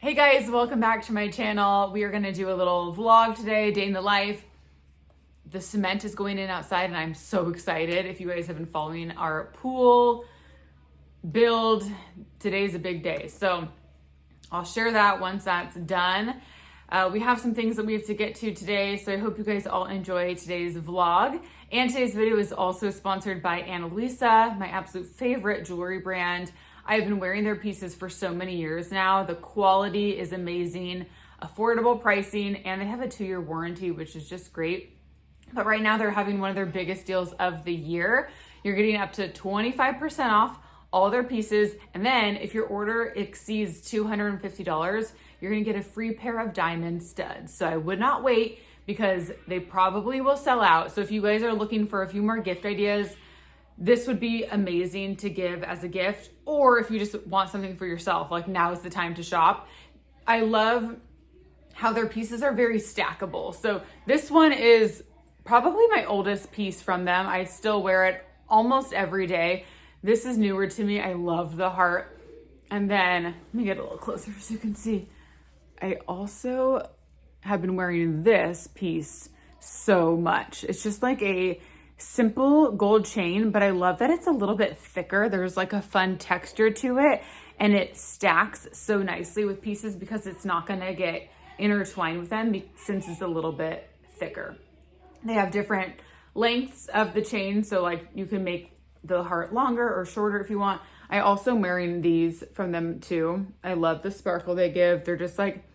Hey guys, welcome back to my channel. We are gonna do a little vlog today, day in the life. The cement is going in outside and I'm so excited. If you guys have been following our pool build, today's a big day. So I'll share that once that's done. We have some things that we have to get to today, so I hope you guys all enjoy today's vlog. And today's video is also sponsored by Ana Luisa, my absolute favorite jewelry brand. I've been wearing their pieces for so many years now. The quality is amazing, affordable pricing, and they have a 2-year warranty, which is just great. But right now they're having one of their biggest deals of the year. You're getting up to 25% off all their pieces. And then if your order exceeds $250, you're gonna get a free pair of diamond studs. So I would not wait because they probably will sell out. So if you guys are looking for a few more gift ideas, this would be amazing to give as a gift, or if you just want something for yourself, like now is the time to shop. I love how their pieces are very stackable. So this one is probably my oldest piece from them. I still wear it almost every day. This is newer to me. I love the heart. And then, let me get a little closer so you can see. I also have been wearing this piece so much. It's just like a simple gold chain, but I love that it's a little bit thicker. There's like a fun texture to it, and it stacks so nicely with pieces because it's not gonna get intertwined with them since it's a little bit thicker. They have different lengths of the chain, so like you can make the heart longer or shorter if you want. I also am wearing these from them too. I love the sparkle they give. They're just like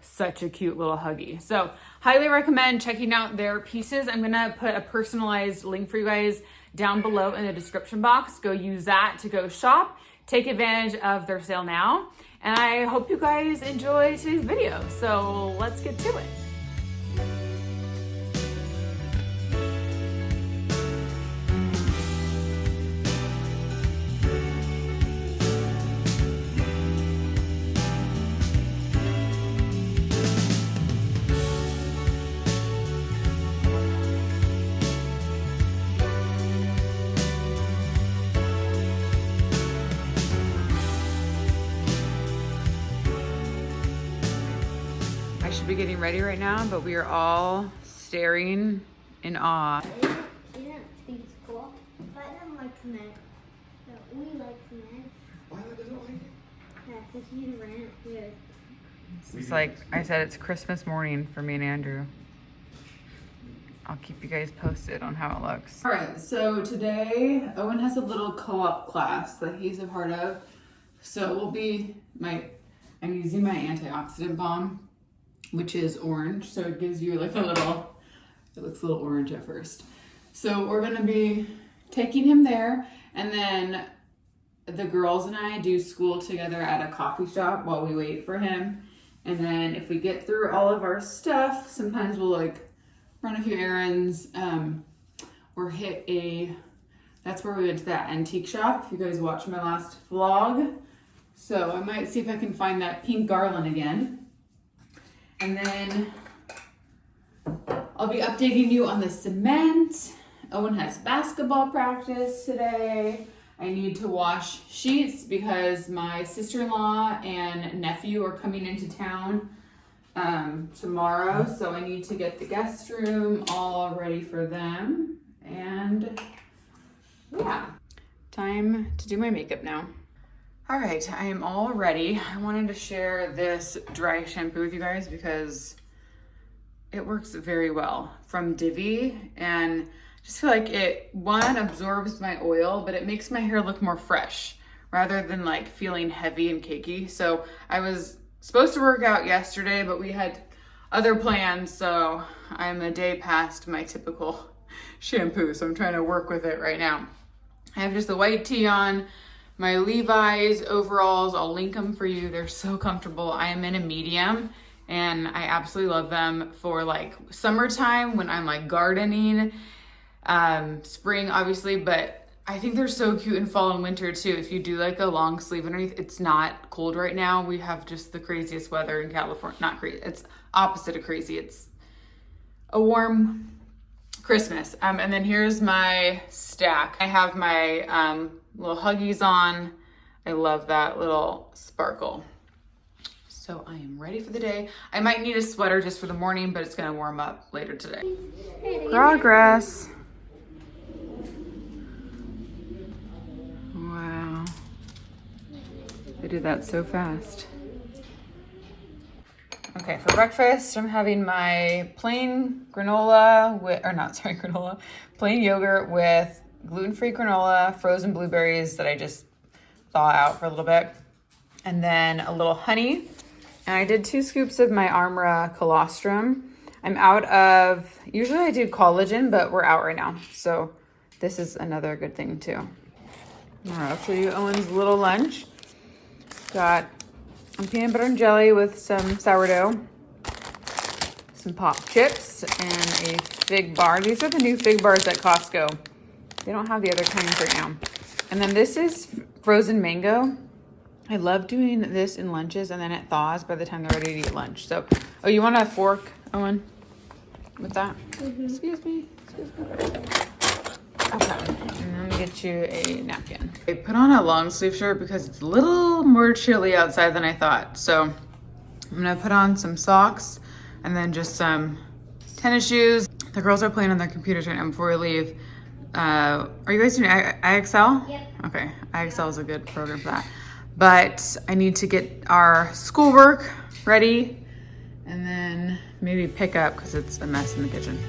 such a cute little huggy. So highly recommend checking out their pieces. I'm gonna put a personalized link for you guys down below in the description box. Go use that to go shop. Take advantage of their sale now. And I hope you guys enjoy today's video. So let's get to it. I should be getting ready right now, but we are all staring in awe. You don't think it's cool? I don't like cement. But we like cement. Why doesn't like it? Yeah, because you ran it good. It's like I said, it's Christmas morning for me and Andrew. I'll keep you guys posted on how it looks. All right, so today Owen has a little co-op class that he's a part of. So we'll be I'm using my antioxidant balm, which is orange. So it gives you like a little, it looks a little orange at first. So we're gonna be taking him there, and then the girls and I do school together at a coffee shop while we wait for him. And then if we get through all of our stuff, sometimes we'll like run a few errands, or that's where we went to that antique shop, if you guys watched my last vlog. So I might see if I can find that pink garland again. And then I'll be updating you on the cement. Owen has basketball practice today. I need to wash sheets because my sister-in-law and nephew are coming into town tomorrow. So I need to get the guest room all ready for them. And yeah, time to do my makeup now. All right, I am all ready. I wanted to share this dry shampoo with you guys because it works very well from Divi, and I just feel like it, one, absorbs my oil, but it makes my hair look more fresh rather than like feeling heavy and cakey. So I was supposed to work out yesterday, but we had other plans, so I'm a day past my typical shampoo, so I'm trying to work with it right now. I have just the white tee on, my Levi's overalls. I'll link them for you. They're so comfortable. I am in a medium and I absolutely love them for like summertime when I'm like gardening, spring obviously, but I think they're so cute in fall and winter too. If you do like a long sleeve underneath, it's not cold right now. We have just the craziest weather in California. Not crazy, it's opposite of crazy. It's a warm Christmas. And then here's my stack. I have my little Huggies on. I love that little sparkle. So So I am ready for the day. I might need a sweater just for the morning, but it's gonna warm up later today. Progress. Wow. They did that so fast. Okay, for breakfast, I'm having my plain granola with, plain yogurt with gluten-free granola, frozen blueberries that I just thaw out for a little bit, and then a little honey. And I did 2 scoops of my Armra colostrum. I'm out of, usually I do collagen, but we're out right now. So this is another good thing too. All right, I'll show you Owen's little lunch. Got peanut butter and jelly with some sourdough, some pop chips, and a fig bar. These are the new fig bars at Costco. They don't have the other kinds right now. And then this is frozen mango. I love doing this in lunches and then it thaws by the time they're ready to eat lunch. So, oh, you want a fork, Owen, with that? Mm-hmm. Excuse me. Okay, and let me get you a napkin. I put on a long sleeve shirt because it's a little more chilly outside than I thought. So I'm gonna put on some socks and then just some tennis shoes. The girls are playing on their computers right now before we leave. Are you guys doing IXL? Yep. Okay, IXL is a good program for that. But I need to get our schoolwork ready and then maybe pick up because it's a mess in the kitchen.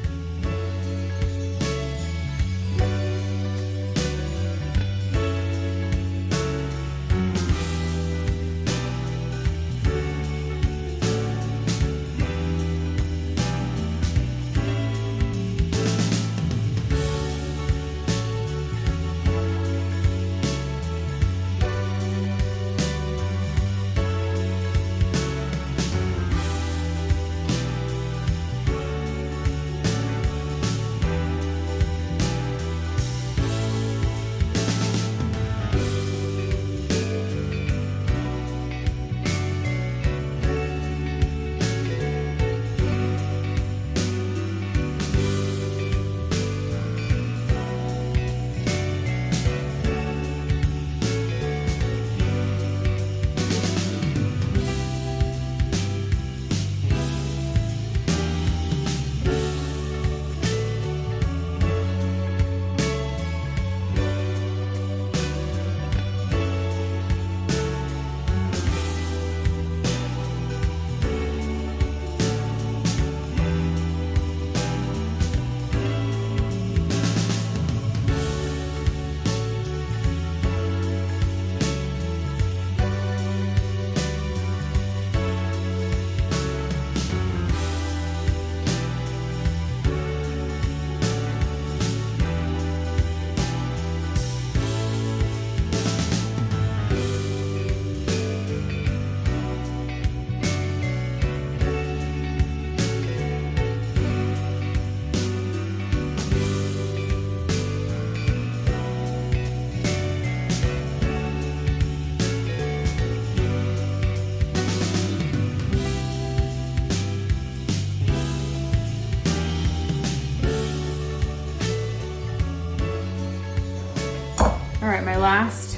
All right, my last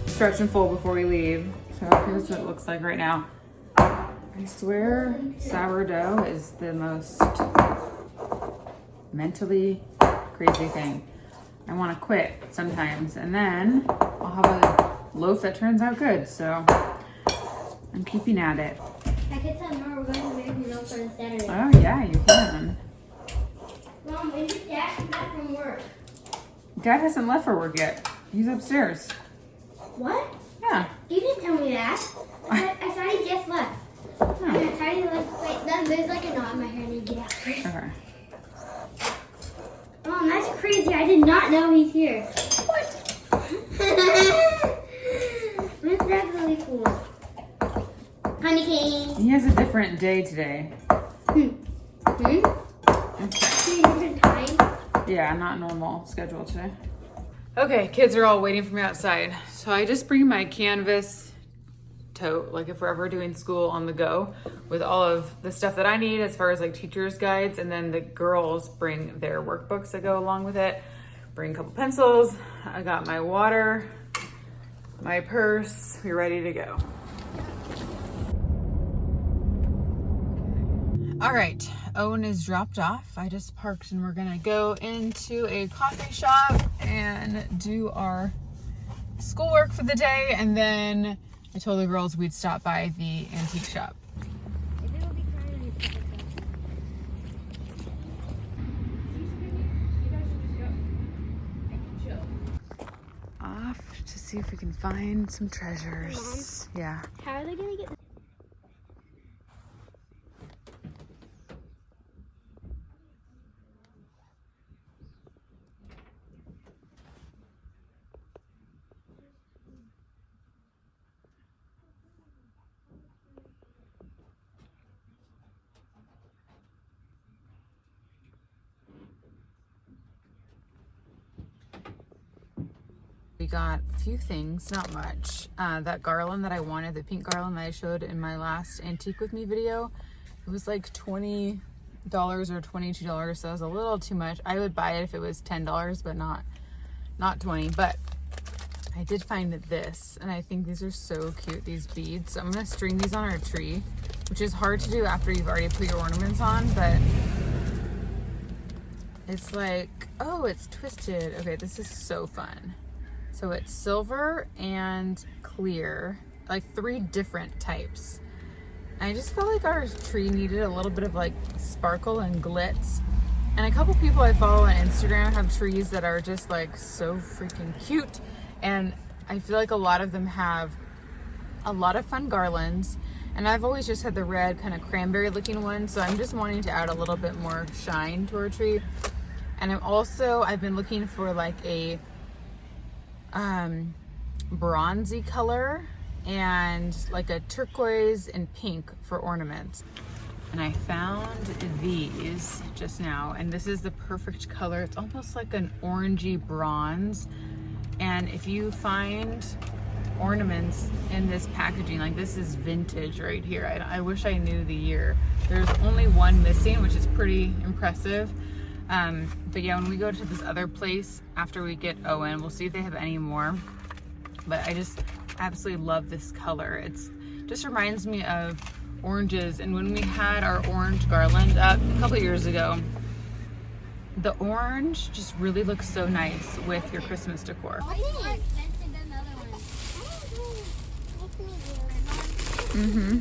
stretch and fold before we leave. So here's what it looks like right now. I swear sourdough is the most mentally crazy thing. I want to quit sometimes, and then I'll have a loaf that turns out good. So I'm keeping at it. I can tell Nora we're going to American Milk on Saturday. Oh yeah, you can. Mom, when did Dad come back from work? Dad hasn't left for work yet. He's upstairs. What? Yeah. You didn't tell me that. I thought he just left. Oh. I thought he left. Wait, there's like a knot in my hair. I need to get out first. Okay. Mom, that's crazy. I did not know he's here. What? That's really cool. Honey cane. He has a different day today. Hmm? Okay. Different time. Yeah, not normal schedule today. Okay, kids are all waiting for me outside. So I just bring my canvas tote, like if we're ever doing school on the go, with all of the stuff that I need as far as like teacher's guides, and then the girls bring their workbooks that go along with it. Bring a couple pencils. I got my water, my purse. We're ready to go. All right, Owen is dropped off. I just parked and we're gonna go into a coffee shop and do our schoolwork for the day. And then I told the girls we'd stop by the antique shop. Off to see if we can find some treasures. Mom, yeah. how are they gonna get? We got a few things, not much. That garland that I wanted, the pink garland that I showed in my last Antique With Me video, it was like $20 or $22, so it was a little too much. I would buy it if it was $10, but not 20. But I did find this, and I think these are so cute, these beads. So I'm gonna string these on our tree, which is hard to do after you've already put your ornaments on, but it's like, oh, it's twisted. Okay, this is so fun. So it's silver and clear, like 3 different types. I just felt like our tree needed a little bit of like sparkle and glitz. And a couple people I follow on Instagram have trees that are just like so freaking cute. And I feel like a lot of them have a lot of fun garlands. And I've always just had the red kind of cranberry looking one. So I'm just wanting to add a little bit more shine to our tree. And I've been looking for like a bronzy color and like a turquoise and pink for ornaments. And I found these just now, and this is the perfect color. It's almost like an orangey bronze. And if you find ornaments in this packaging, like this is vintage right here. I wish I knew the year. There's only one missing, which is pretty impressive. But yeah, when we go to this other place after we get Owen, we'll see if they have any more. But I just absolutely love this color. It's just reminds me of oranges. And when we had our orange garland up a couple years ago, the orange just really looks so nice with your Christmas decor. Mm-hmm.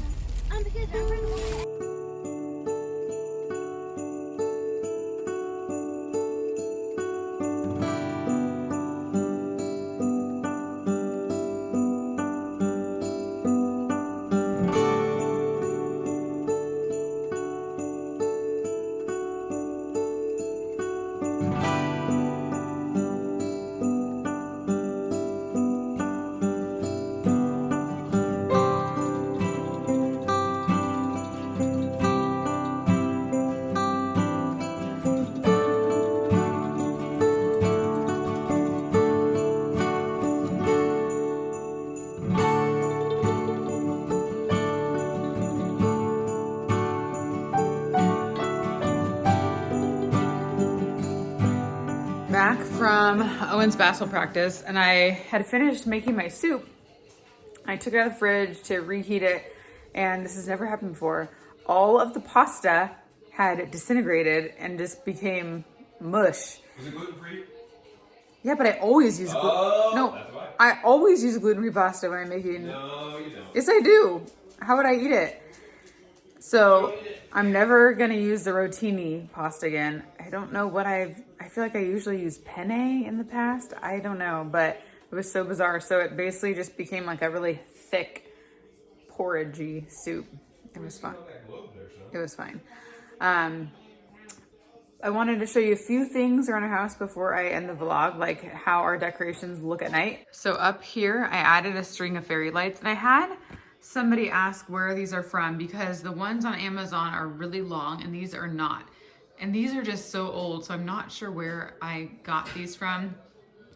Back from Owen's basketball practice, and I had finished making my soup. I took it out of the fridge to reheat it, and this has never happened before. All of the pasta had disintegrated and just became mush. Was it gluten-free? Yeah, but I always use I always use gluten-free pasta when I'm making. No, you don't. Yes, I do. How would I eat it? So I'm never gonna use the rotini pasta again. I don't know what I feel like I usually use penne in the past. I don't know, but it was so bizarre. So it basically just became like a really thick porridgey soup. It was fun. It was fine. I wanted to show you a few things around our house before I end the vlog, like how our decorations look at night. So up here, I added a string of fairy lights, and I had somebody ask where these are from because the ones on Amazon are really long and these are not. And these are just so old, so I'm not sure where I got these from.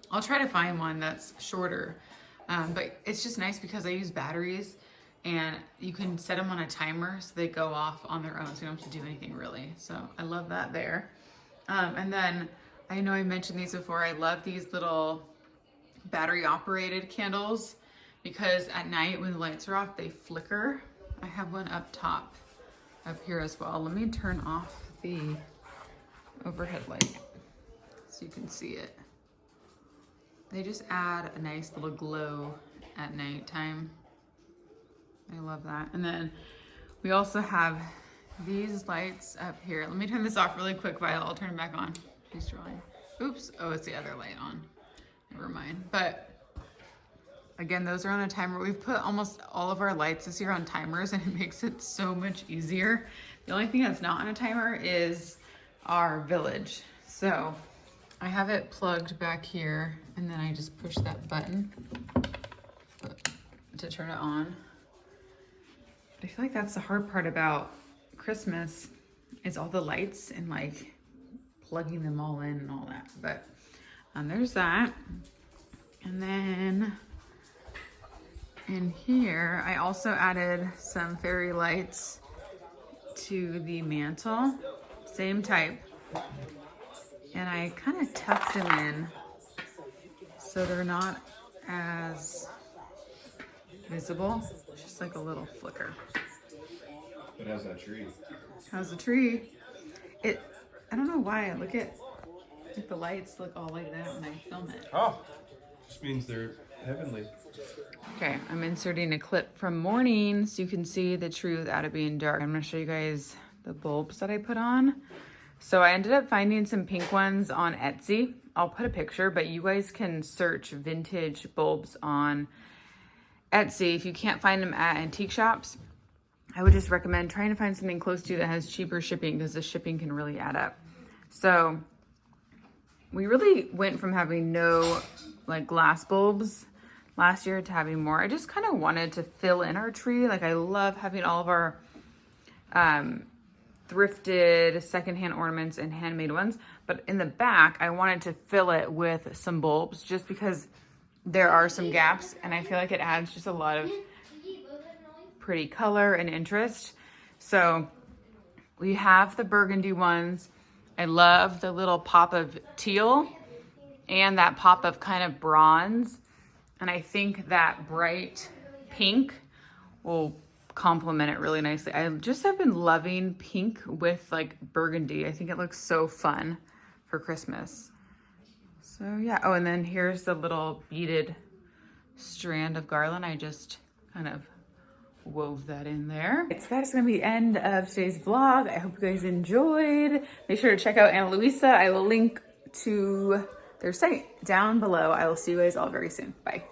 I'll try to find one that's shorter. But it's just nice because I use batteries and you can set them on a timer so they go off on their own, so you don't have to do anything really. So I love that there. And then I know I mentioned these before. I love these little battery operated candles because at night when the lights are off, they flicker. I have one up top up here as well. Let me turn off the overhead light so you can see it. They just add a nice little glow at nighttime. I love that. And then we also have these lights up here. Let me turn this off really quick, Violet. I'll turn it back on. She's drawing. Oops. Oh, it's the other light on. Never mind. But again, those are on a timer. We've put almost all of our lights this year on timers, and it makes it so much easier. The only thing that's not on a timer is our village. So I have it plugged back here, and then I just push that button to turn it on. But I feel like that's the hard part about Christmas is all the lights and like plugging them all in and all that. But there's that. And then in here, I also added some fairy lights to the mantle, same type. And I kind of tucked them in so they're not as visible. It's just like a little flicker. But how's that tree? How's the tree? I don't know why. Look at the lights look all like that when I film it. Oh, just means they're heavenly. Okay, I'm inserting a clip from morning so you can see the tree without it being dark. I'm gonna show you guys the bulbs that I put on. So I ended up finding some pink ones on Etsy. I'll put a picture, but you guys can search vintage bulbs on Etsy. If you can't find them at antique shops, I would just recommend trying to find something close to you that has cheaper shipping, because the shipping can really add up. So we really went from having no like glass bulbs last year to having more. I just kind of wanted to fill in our tree. Like I love having all of our thrifted secondhand ornaments and handmade ones, but in the back I wanted to fill it with some bulbs just because there are some gaps, and I feel like it adds just a lot of pretty color and interest. So we have the burgundy ones. I love the little pop of teal and that pop of kind of bronze, and I think that bright pink will complement it really nicely. I just have been loving pink with like burgundy. I think it looks so fun for Christmas. So yeah. Oh, and then here's the little beaded strand of garland. I just kind of wove that in there. That's gonna be the end of today's vlog. I hope you guys enjoyed. Make sure to check out Ana Luisa. I will link to their site down below. I will see you guys all very soon. Bye.